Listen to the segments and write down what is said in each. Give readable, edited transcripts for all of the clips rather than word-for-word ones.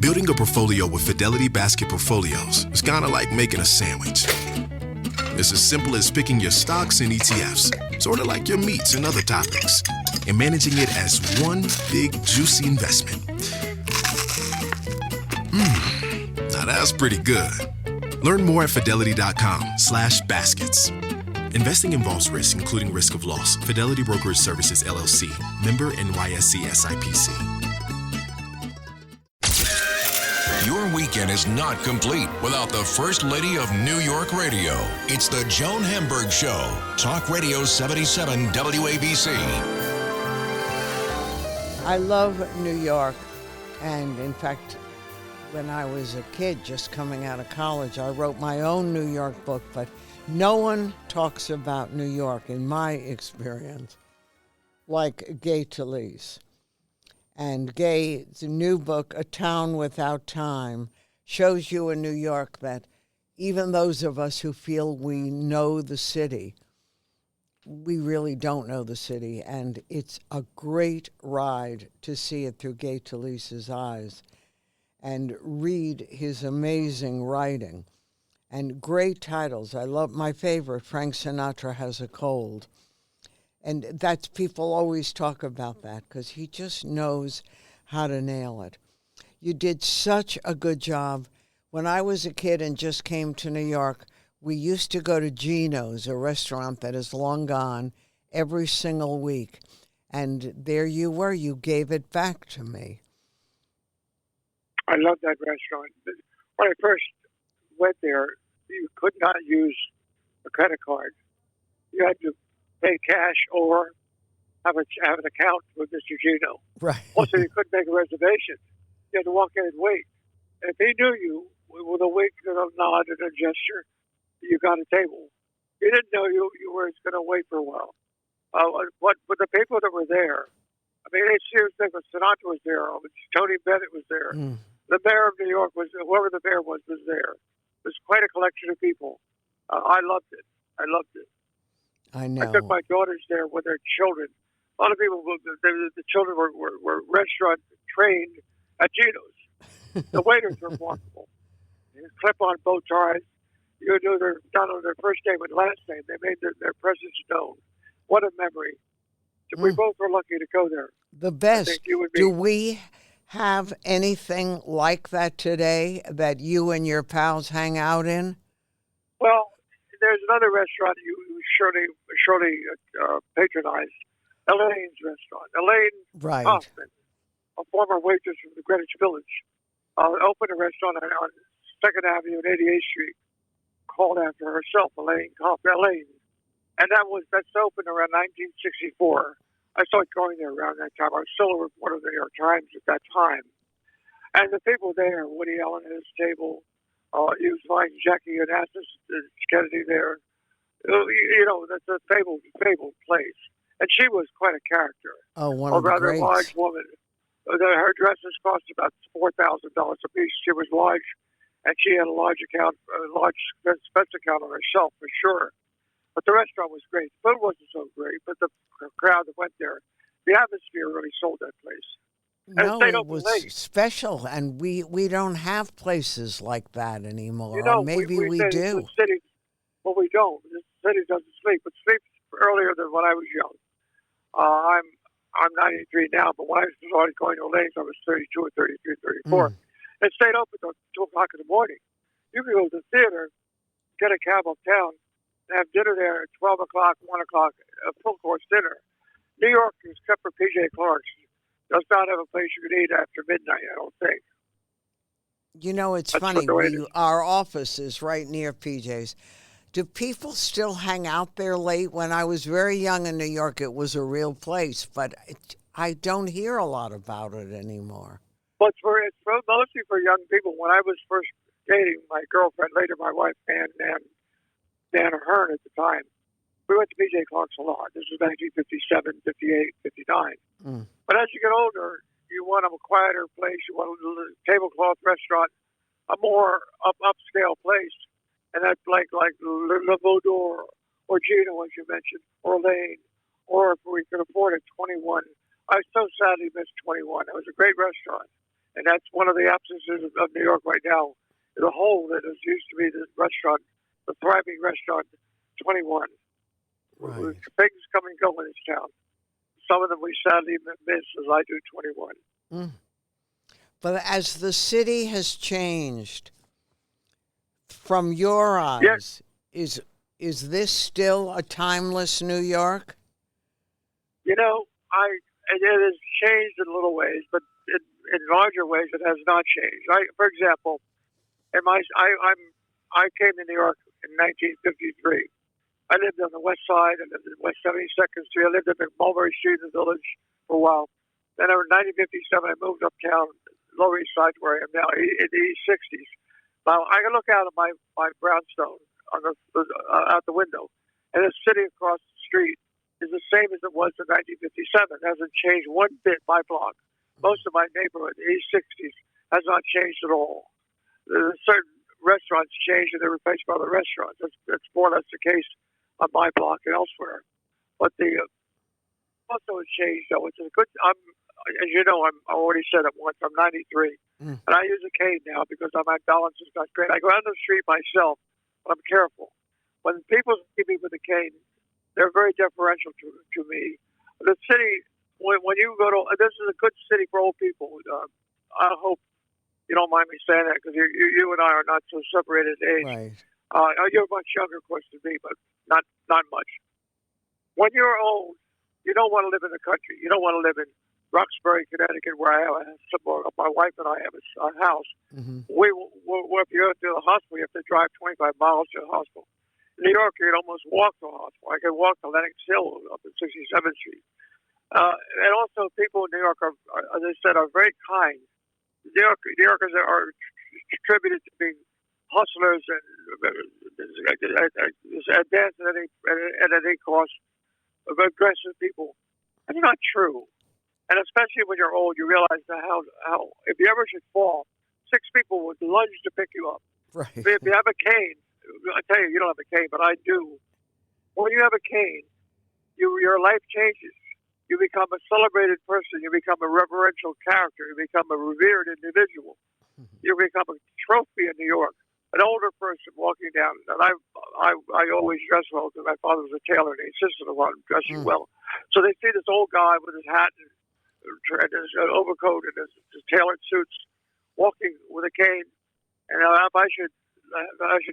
Building a portfolio with Fidelity Basket Portfolios is kind of like making a sandwich. It's as simple as picking your stocks and ETFs, sort of like your meats and other topics, and managing it as one big, juicy investment. Now that's pretty good. Learn more at fidelity.com/baskets. Investing involves risk, including risk of loss. Fidelity Brokerage Services, LLC. Member NYSE SIPC. Your weekend is not complete without the First Lady of New York Radio. It's the Joan Hamburg Show. Talk Radio 77 WABC. I love New York. And in fact, when I was a kid just coming out of college, I wrote my own New York book, but no one talks about New York, in my experience, like Gay Talese. And Gay's new book, A Town Without Time, shows you in New York that even those of us who feel we know the city, we really don't know the city. And it's a great ride to see it through Gay Talese's eyes and read his amazing writing. And great titles. I love my favorite, Frank Sinatra Has a Cold. And that's, people always talk about that because he just knows how to nail it. You did such a good job. When I was a kid and just came to New York, we used to go to Gino's, a restaurant that is long gone, every single week. And there you were. You gave it back to me. I love that restaurant. When I first went there, you could not use a credit card. You had to pay cash or have an account with Mr. Gino. Right. Also, you couldn't make a reservation. You had to walk in and wait. And if he knew you, with a wink and a nod and a gesture, you got a table. He didn't know you were going to wait for a while. But the people that were there, I mean, it's seriously, Sinatra was there. Tony Bennett was there. The mayor of New York whoever the mayor was there. It was quite a collection of people. I loved it. I loved it. I know. I took my daughters there with their children. A lot of people, the children were restaurant trained at Gino's. The waiters were remarkable. Clip-on bow ties. You knew not on their first name but last name. They made their presence known. What a memory. We both were lucky to go there. The best. Do we have anything like that today that you and your pals hang out in? Well, there's another restaurant you surely patronized, Elaine's restaurant. Elaine Hoffman, a former waitress from the Greenwich Village, opened a restaurant on 2nd Avenue and 88th Street called after herself, Elaine. And that's opened around 1964. I started going there around that time. I was still a reporter of the New York Times at that time. And the people there, Woody Allen at his table, he was finding Jackie Onassis, Kennedy there. That's a fabled place. And she was quite a character. Oh, one of the greats. A rather large woman. Her dresses cost about $4,000 a piece. She was large, and she had a large expense account on herself, for sure. But the restaurant was great. The food wasn't so great, but the crowd that went there, the atmosphere really sold that place. And it was special, and we don't have places like that anymore. Or maybe we do. The city, well, we don't. The city doesn't sleep. It sleeps earlier than when I was young. I'm 93 now, but when I started going to Elaine's, I was 32 or 33, 34. It stayed open until 2 o'clock in the morning. You could go to the theater, get a cab uptown, and have dinner there at 12 o'clock, 1 o'clock, a full-course dinner. New York, except for P.J. Clark's, does not have a place you can eat after midnight, I don't think. It's funny. Our office is right near PJ's. Do people still hang out there late? When I was very young in New York, it was a real place, but I don't hear a lot about it anymore. Well, it's mostly for young people. When I was first dating my girlfriend, later my wife, Nan Ahern at the time, we went to P.J. Clark's a lot. This was 1957, 58, 59. But as you get older, you want a quieter place. You want a tablecloth restaurant, a more upscale place. And that's like Le Vaudor or Gino, as you mentioned, or Elaine, or if we could afford it, 21. I so sadly missed 21. It was a great restaurant. And that's one of the absences of New York right now. The hole that used to be the restaurant, the thriving restaurant, 21. Right. Things come and go in this town. Some of them we sadly miss, as I do 21. Mm. But as the city has changed, from your eyes, yes. is this still a timeless New York? You know, it has changed in little ways, but in larger ways, it has not changed. For example, I came to New York in 1953. I lived on the west side. I lived in West 72nd Street. I lived in Mulberry Street in the Village for a while. Then in 1957, I moved uptown, Lower East Side, where I am now, in the East 60s. Now, I can look out at my brownstone out the window, and the city across the street is the same as it was in 1957. It hasn't changed one bit, my block. Most of my neighborhood, the East 60s, has not changed at all. There's certain restaurants changed and they're replaced by other restaurants. That's more or less the case on my block and elsewhere. But the also has changed, though. It's a good. As you know, I already said it once. I'm 93, and I use a cane now because my balance is not great. I go out on the street myself, but I'm careful. When people see me with a cane, they're very deferential to me. The city, when you go to, this is a good city for old people. I hope you don't mind me saying that because you and I are not so separated in age. Right. You're much younger, of course, than me, but not much. When you're old, you don't want to live in the country. You don't want to live in Roxbury, Connecticut, where I have my wife and I have a house. Mm-hmm. If you go to the hospital, you have to drive 25 miles to the hospital. In New York, you can almost walk to the hospital. I can walk to Lenox Hill up at 67th Street. And also, people in New York are, as I said, are very kind. New Yorkers are attributed to being hustlers and advance at any cost, of aggressive people. That's not true. And especially when you're old, you realize how if you ever should fall, 6 people would lunge to pick you up. Right. If you have a cane, I tell you, you don't have a cane, but I do. When you have a cane, your life changes. You become a celebrated person. You become a reverential character. You become a revered individual. You become a trophy in New York. An older person walking down, and I always dress well because my father was a tailor and he insisted on dressing well. So they see this old guy with his hat and his overcoat and his tailored suits walking with a cane, and if I should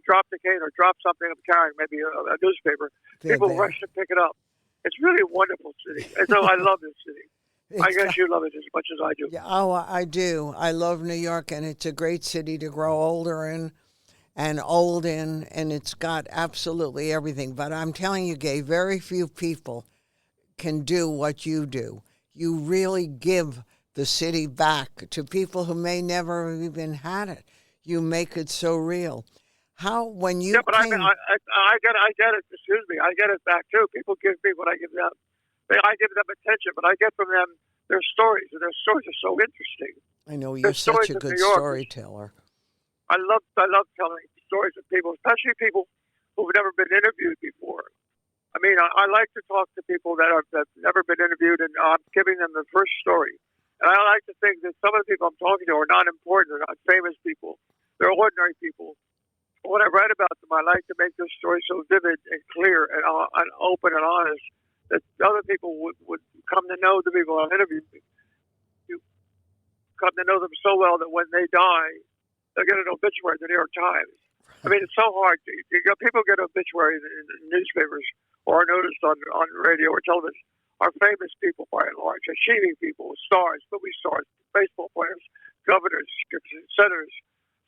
drop the cane or drop something I'm carrying, maybe a newspaper, people rush to pick it up. It's really a wonderful city. And so I love this city. I guess you love it as much as I do. Yeah, I do. I love New York, and it's a great city to grow older in and old in, and it's got absolutely everything. But I'm telling you, Gay, very few people can do what you do. You really give the city back to people who may never have even had it. You make it so real. When you I get it. Excuse me, I get it back too. People give me what I give them. I give them attention, but I get from them their stories, and their stories are so interesting. I know you're such a good storyteller. I love telling stories of people, especially people who've never been interviewed before. I mean, I like to talk to people that have never been interviewed, and I'm giving them the first story. And I like to think that some of the people I'm talking to are not important, they're not famous people, they're ordinary people. When I write about them, I like to make their story so vivid and clear and open and honest that other people would come to know the people I'm interviewing. You come to know them so well that when they die, they'll get an obituary in the New York Times. I mean, it's so hard. People get obituaries in newspapers or are noticed on radio or television. Are famous people by and large, achieving people, stars, movie stars, baseball players, governors, senators,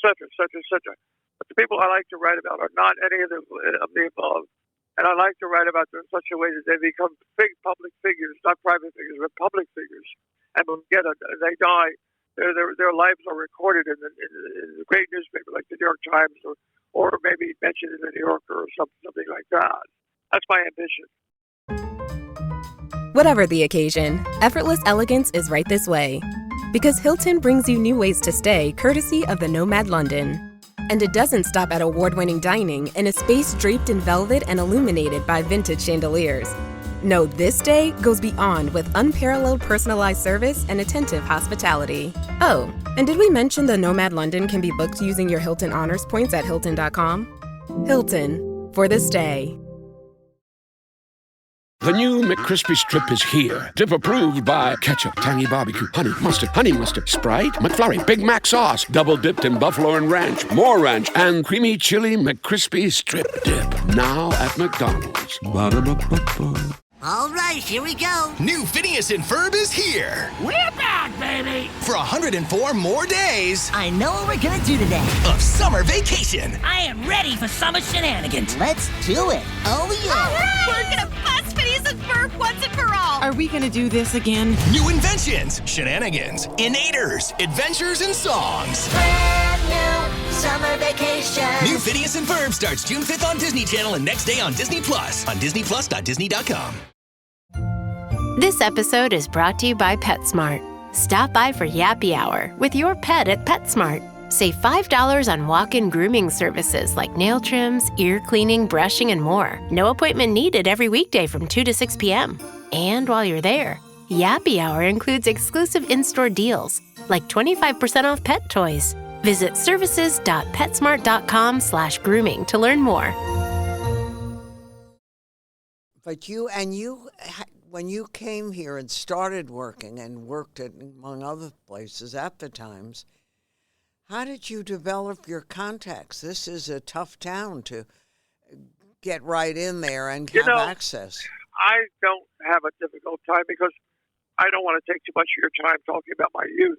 etc., etc., etc. But the people I like to write about are not any of the above. And I like to write about them in such a way that they become big public figures, not private figures, but public figures. And when they die, their lives are recorded in the great newspaper like the New York Times or maybe mentioned in the New Yorker or something like that. That's my ambition. Whatever the occasion, effortless elegance is right this way. Because Hilton brings you new ways to stay courtesy of the Nomad London. And it doesn't stop at award-winning dining in a space draped in velvet and illuminated by vintage chandeliers. know this day goes beyond with unparalleled personalized service and attentive hospitality. Oh, and did we mention the Nomad London can be booked using your Hilton Honors points at Hilton.com? Hilton, for this day. The new McCrispy Strip is here. Dip approved by ketchup, tangy barbecue, honey mustard, Sprite, McFlurry, Big Mac sauce, double dipped in buffalo and ranch, more ranch, and creamy chili McCrispy Strip Dip. Now at McDonald's. Ba-da-ba-ba-ba. All right, here we go. New Phineas and Ferb is here. We're back, baby. For 104 more days. I know what we're gonna do today. Of summer vacation. I am ready for summer shenanigans. Let's do it. Oh, yeah. All right. We're gonna bust Phineas and Ferb once and for all. Are we gonna do this again? New inventions, shenanigans, innators, adventures, and songs. Brand new summer vacation. New Phineas and Ferb starts June 5th on Disney Channel and next day on Disney Plus. On DisneyPlus.Disney.com. This episode is brought to you by PetSmart. Stop by for Yappy Hour with your pet at PetSmart. Save $5 on walk-in grooming services like nail trims, ear cleaning, brushing, and more. No appointment needed every weekday from 2 to 6 p.m. And while you're there, Yappy Hour includes exclusive in-store deals like 25% off pet toys. Visit services.petsmart.com/grooming to learn more. But when you came here and started working and worked at, among other places at the Times, how did you develop your contacts? This is a tough town to get right in there and have access. I don't have a difficult time because I don't want to take too much of your time talking about my youth.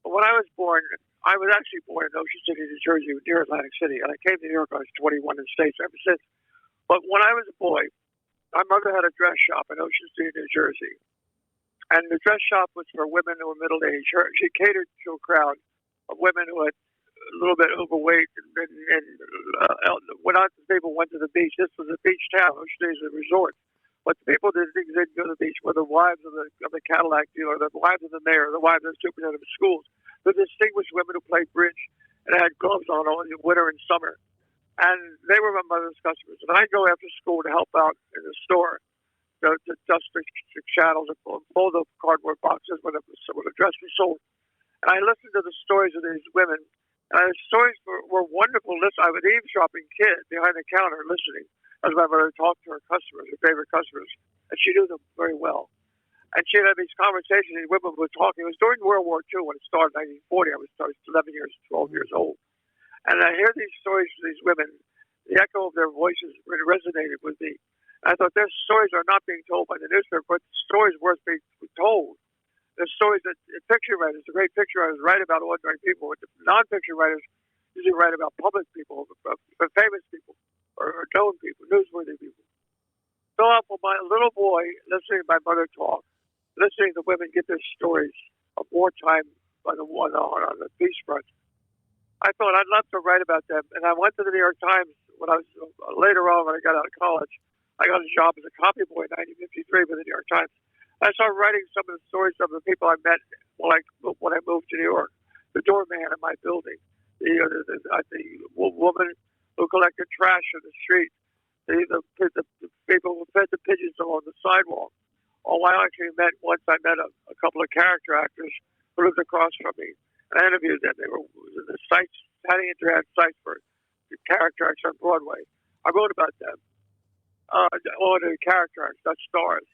But when I was born, I was actually born in Ocean City, New Jersey, near Atlantic City. And I came to New York when I was 21 in the States ever since. But when I was a boy, my mother had a dress shop in Ocean City, New Jersey. And the dress shop was for women who were middle-aged. She catered to a crowd of women who had a little bit overweight and when people went to the beach. This was a beach town. Ocean City is a resort. But the people that didn't go to the beach were the wives of the Cadillac dealer, the wives of the mayor, the wives of the superintendent of schools, the distinguished women who played bridge and had gloves on all in winter and summer. And they were my mother's customers. And I'd go after school to help out in the store, to dust the chattels and pull the cardboard boxes when the dress was sold. And I listened to the stories of these women. And the stories were wonderful. I was an eavesdropping kid behind the counter listening as my mother talked to her customers, her favorite customers. And she knew them very well. And she had these conversations, these women were talking. It was during World War II when it started in 1940. I was 12 years old. And I hear these stories from these women. The echo of their voices resonated with me. I thought their stories are not being told by the newspaper, but stories worth being told. The stories that picture writers, the great picture writers, write about ordinary people. But the non-picture writers usually write about public people, famous people, or known people, newsworthy people. So for my little boy, listening to my mother talk, listening to women get their stories of wartime on the peace front, I thought I'd love to write about them. And I went to the New York Times when I was later on when I got out of college. I got a job as a copy boy in 1953 with the New York Times. I started writing some of the stories of the people I met when I moved to New York. The doorman in my building, the woman who collected trash in the street, the people who fed the pigeons along the sidewalk. I actually met a couple of character actors who lived across from me. I interviewed them. They were the sites, heading into sites for the character acts on Broadway. I wrote about them. All the character acts, not stars.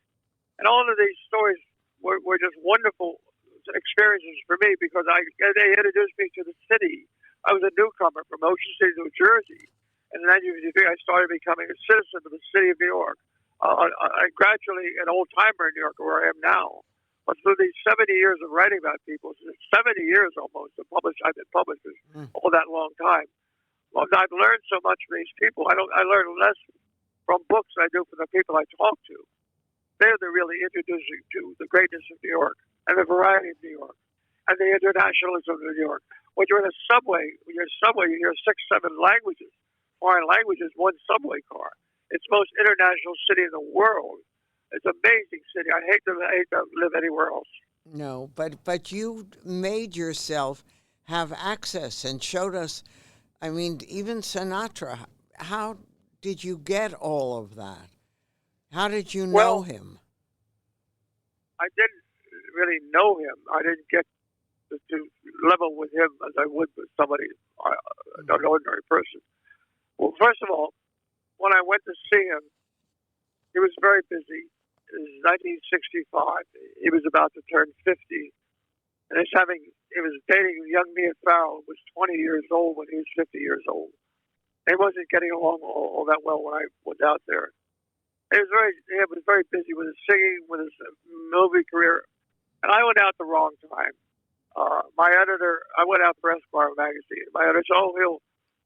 And all of these stories were just wonderful experiences for me because they introduced me to the city. I was a newcomer from Ocean City, New Jersey. And in 1953, I started becoming a citizen of the city of New York. I gradually an old-timer in New York, where I am now. But through these 70 years of writing about people, 70 years almost, I've been published all that long time. Well, I've learned so much from these people. I learn less from books than I do from the people I talk to. They're really introducing to the greatness of New York and the variety of New York and the internationalism of New York. When you're in a subway, you hear 6, 7 languages, foreign languages, one subway car. It's the most international city in the world. It's an amazing city. I hate to live anywhere else. No, but you made yourself have access and showed us, even Sinatra. How did you get all of that? How did you know him? I didn't really know him. I didn't get to level with him as I would with somebody, an ordinary person. Well, first of all, when I went to see him, he was very busy. It was 1965. He was about to turn 50. And he was dating young Mia Farrow, who was 20 years old when he was 50 years old. He wasn't getting along all that well when I was out there. He was very busy with his singing, with his movie career. And I went out the wrong time. My editor, I went out for Esquire magazine. My editor said,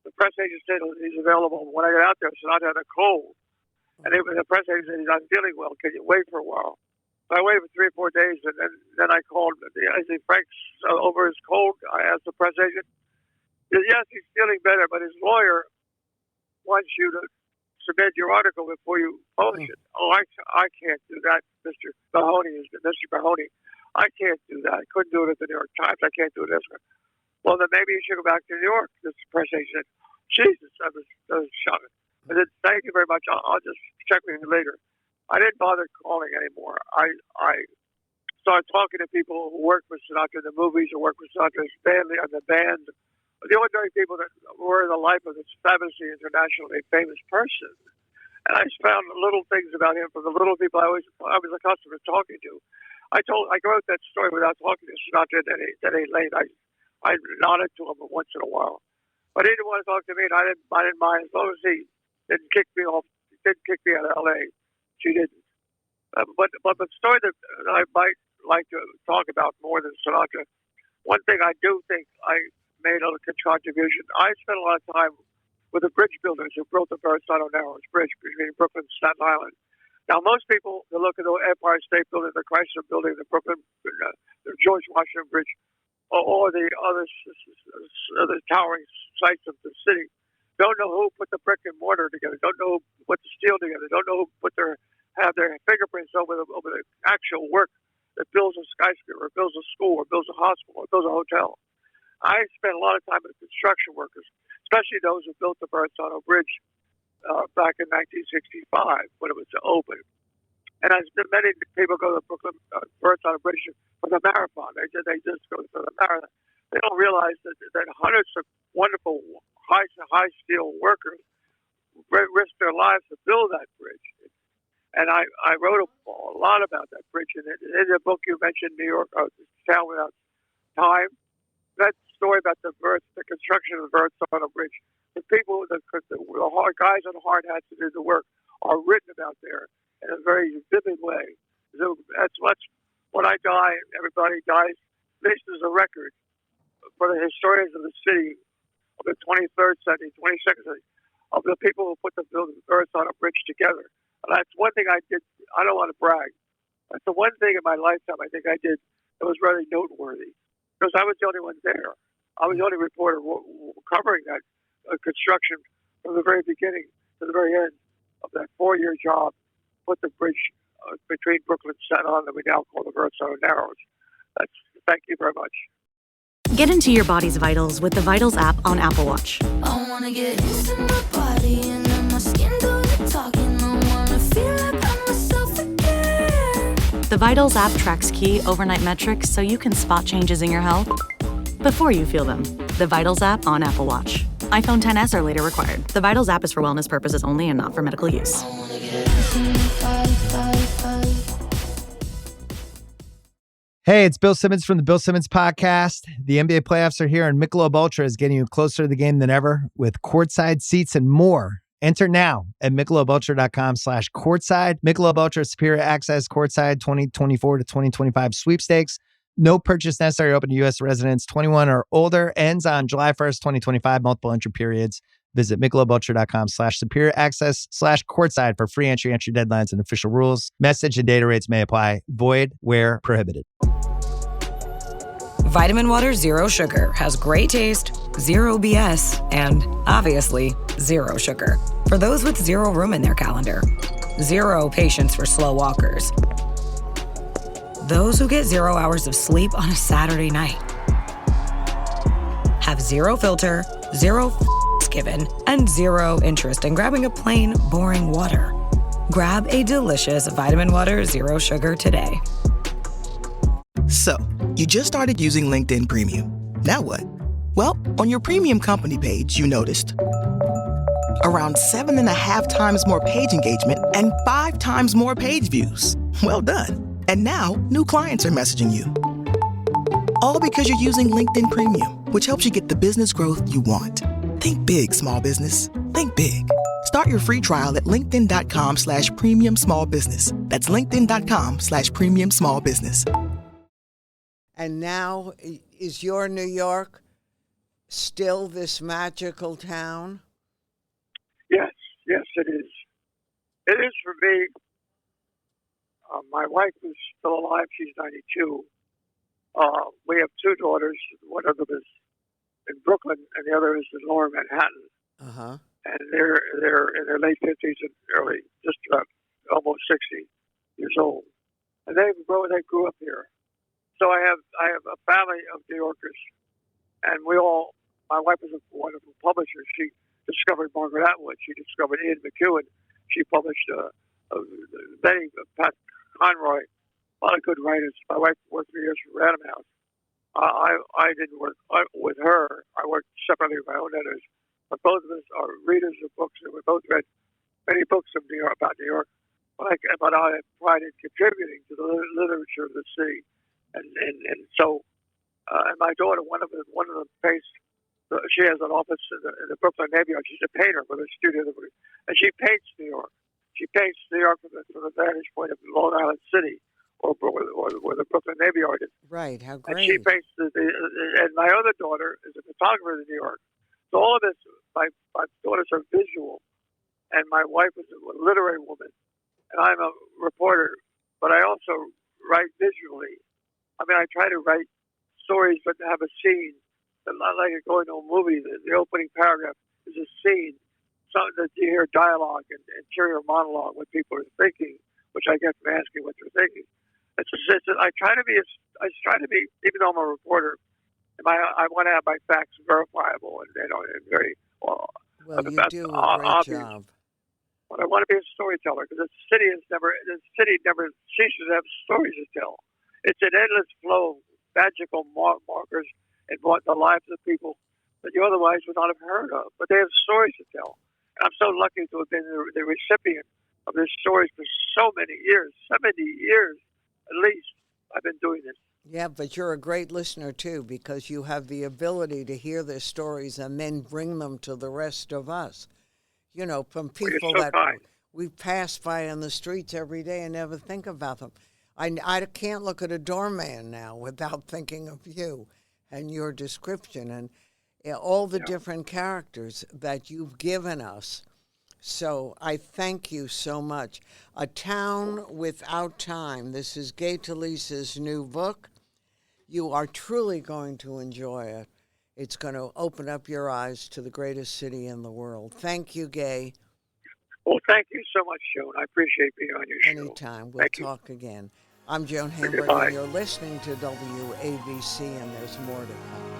the press agent said he's available. When I got out there, Sinatra had a cold. And the press agent said, he's not feeling well. Can you wait for a while? So I waited for 3 or 4 days, and then I called. I said, Frank's over his cold. I asked the press agent. He said, yes, he's feeling better, but his lawyer wants you to submit your article before you publish it. Oh, I can't do that, Mr. Mahoney. I can't do that. I couldn't do it at the New York Times. I can't do it this way. Well, then maybe you should go back to New York. This press agent said, Jesus, that was shocking. I said, thank you very much. I'll just check with you later. I didn't bother calling anymore. I started talking to people who worked with Sinatra in the movies, who worked with Sinatra's family and the band, the ordinary people that were in the life of this famously internationally famous person. And I found little things about him from the little people I was accustomed to talking to. I wrote that story without talking to Sinatra that Elaine. I nodded to him once in a while, but he didn't want to talk to me, and I didn't mind as long as he didn't kick me off. He didn't kick me out of L.A. She didn't. But the story that I might like to talk about more than Sinatra, one thing I do think I made a contribution. I spent a lot of time with the bridge builders who built the Verrazano Narrows Bridge between Brooklyn and Staten Island. Now, most people that look at the Empire State Building, the Chrysler Building, the Brooklyn, the George Washington Bridge, or the other towering sites of the city, don't know who put the brick and mortar together, don't know who put the steel together, don't know who have their fingerprints over the actual work that builds a skyscraper, or builds a school, or builds a hospital, or builds a hotel. I spent a lot of time with construction workers, especially those who built the Verrazano Bridge back in 1965 when it was open. And as many people go to the Brooklyn Verrazano Bridge for the marathon, they just go for the marathon. They don't realize that hundreds of wonderful high steel workers risked their lives to build that bridge. And I wrote a lot about that bridge. And in the book you mentioned, New York, Town Without Time, that story about the construction of the Verrazano Bridge, the people, the hard guys on hard hats to do the work are written about there in a very vivid way. So that's when I die, everybody dies. This is a record for the historians of the city of the 23rd century, 22nd century, of the people who put the Verrazano Bridge together. And that's one thing I did. I don't want to brag. That's the one thing in my lifetime I think I did that was really noteworthy, because I was the only one there. I was the only reporter covering that construction from the very beginning to the very end of that 4-year job. Put the bridge between Brooklyn and Staten Island that we now call the Verrazano Narrows. Thank you very much. Get into your body's vitals with the Vitals app on Apple Watch. I want to get into my body and then my skin do the talking. I want to feel like I'm myself again. The Vitals app tracks key overnight metrics so you can spot changes in your health before you feel them. The Vitals app on Apple Watch. iPhone XS or later required. The Vitals app is for wellness purposes only and not for medical use. Hey, it's Bill Simmons from the Bill Simmons Podcast. The NBA playoffs are here, and Michelob Ultra is getting you closer to the game than ever with courtside seats and more. Enter now at MichelobUltra.com/courtside. Michelob Ultra Superior Access Courtside 2024 to 2025 sweepstakes. No purchase necessary. Open to U.S. residents 21 or older. Ends on July 1st, 2025. Multiple entry periods. Visit MichelobUltra.com/superior access/courtside for free entry deadlines and official rules. Message and data rates may apply. Void where prohibited. Vitamin Water Zero Sugar has great taste, zero BS, and obviously zero sugar. For those with zero room in their calendar, zero patience for slow walkers, those who get 0 hours of sleep on a Saturday night, have zero filter, zero given, and zero interest in grabbing a plain, boring water. Grab a delicious vitamin water zero sugar today. So, you just started using LinkedIn Premium. Now what? Well, on your premium company page, you noticed around 7.5 times more page engagement and 5 times more page views. Well done. And now, new clients are messaging you. All because you're using LinkedIn Premium, which helps you get the business growth you want. Think big, small business. Think big. Start your free trial at linkedin.com/premium small business. That's linkedin.com/premium small business. And now, is your New York still this magical town? Yes, it is. It is for me. My wife is still alive. She's 92. We have 2 daughters. One of them is in Brooklyn, and the other is in Lower Manhattan. Uh-huh. And they're in their late 50s and early, just about almost 60 years old. And they grew up here. So I have a family of New Yorkers, and my wife was a wonderful publisher. She discovered Margaret Atwood. She discovered Ian McEwan. She published many, Pat Conroy, a lot of good writers. My wife worked 3 years for Random House. I didn't work with her. I worked separately with my own editors. But both of us are readers of books, and we both read many books of New York, about New York. But I have pride in contributing to the literature of the city. And so, and my daughter, one of them pays. She has an office in the Brooklyn neighborhood. She's a painter with a studio, and she paints New York. She paints New York from the vantage point of Long Island City, or where the Brooklyn neighborhood is. Right. How great! And she paints and my other daughter is a photographer in New York. So all of this, my daughters are visual, and my wife is a literary woman, and I'm a reporter. But I also write visually. I mean, I try to write stories, but to have a scene. Not like going to a movie. The opening paragraph is a scene, something that you hear dialogue and interior monologue, what people are thinking, which I get from asking what they're thinking. I try to be, even though I'm a reporter, I want to have my facts verifiable and very well. You do a great obvious. job. But I want to be a storyteller because the city never ceases to have stories to tell. It's an endless flow of magical markers and the lives of people that you otherwise would not have heard of. But they have stories to tell. And I'm so lucky to have been the recipient of their stories for so many years, 70 years at least. I've been doing this. Yeah, but you're a great listener, too, because you have the ability to hear their stories and then bring them to the rest of us. You know, from people that we pass by on the streets every day and never think about them. I can't look at a doorman now without thinking of you and your description and all the different characters that you've given us. So I thank you so much. A Town Without Time. This is Gay Talese's new book. You are truly going to enjoy it. It's going to open up your eyes to the greatest city in the world. Thank you, Gay. Well, thank you so much, Joan. I appreciate being on your show. Anytime. We'll talk again. I'm Joan Hamburg, and you're listening to WABC, and there's more to come.